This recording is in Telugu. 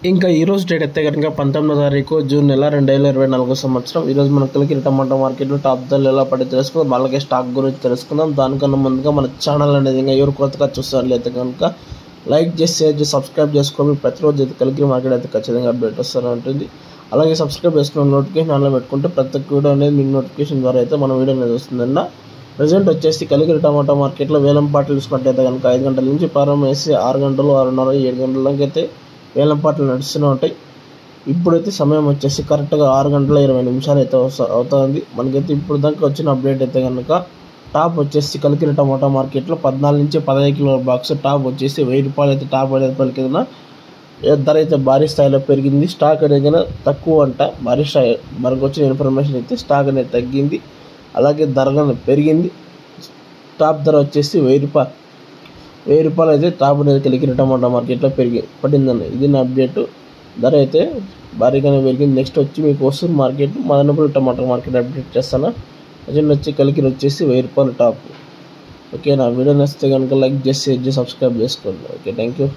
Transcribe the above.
ఇంకా ఈరోజు డేట్ అయితే కనుక 19వ తారీఖు జూన్ నెల 2024 సంవత్సరం. ఈరోజు మన కలికిరి టమాటా మార్కెట్లో టాప్ ధరలు ఎలా పడి తెలుసుకుందాం, అలాగే స్టాక్ గురించి తెలుసుకుందాం. దానికన్నా ముందుగా మన ఛానల్ అనేది ఇంకా ఎవరు కొత్తగా చూస్తారు అయితే కనుక లైక్ చేసి షేర్ చేసి సబ్స్క్రైబ్ చేసుకోండి. ప్రతిరోజు అయితే కలికిరి మార్కెట్ అయితే ఖచ్చితంగా అప్డేట్ వస్తూనే ఉంటుంది. అలాగే సబ్స్క్రైబ్ చేసుకున్న నోటిఫికేషన్ ఆన్లో పెట్టుకుంటే ప్రతి ఒక్క వీడియో అనేది మీకు నోటిఫికేషన్ ద్వారా అయితే మన వీడియో అనేది వస్తుందన్న. ప్రజెంట్ వచ్చేసి కలికిరి టమాటా మార్కెట్లో వేలంపాట్లు చూసుకున్నట్టయితే కనుక 5 గంటల నుంచి ప్రారంభమేసి 6 గంటలు 6:30 7 గంటల దాకా అయితే వేలంపాట్లు నడుస్తూనే ఉంటాయి. ఇప్పుడైతే సమయం వచ్చేసి కరెక్ట్గా 6 గంటల 20 నిమిషాలు అయితే అవుతుంది. మనకైతే ఇప్పుడు దాకా వచ్చిన అప్డేట్ అయితే కనుక టాప్ వచ్చేసి కలికిరి టమాటా మార్కెట్లో 14 నుంచి 15 కిలోల బాక్స్ టాప్ వచ్చేసి 1000 రూపాయలు అయితే టాప్ అనేది పలికింది. ధర అయితే భారీ స్థాయిలో పెరిగింది. స్టాక్ అనేది తక్కువ అంట. భారీ స్థాయి మనకు వచ్చిన ఇన్ఫర్మేషన్ అయితే స్టాక్ అనేది తగ్గింది, అలాగే ధర పెరిగింది. టాప్ ధర వచ్చేసి 1000 రూపాయలు అయితే టాప్ అనేది కలికిరి టమాటా మార్కెట్లో పడిందండి. ఇది నా అప్డేట్. ధర అయితే భారీగానే పెరిగింది. నెక్స్ట్ వచ్చి మీకు వసూరు మార్కెట్, మదనపల్లి టమాటా మార్కెట్ అప్డేట్ చేస్తాను. ప్రజెంట్ వచ్చి కలికిరి వచ్చేసి 1000 రూపాయలు టాప్. ఓకే, నా వీడియో నచ్చితే కనుక లైక్ చేసి షేర్ చేసి సబ్స్క్రైబ్ చేసుకోండి. Okay, thank you.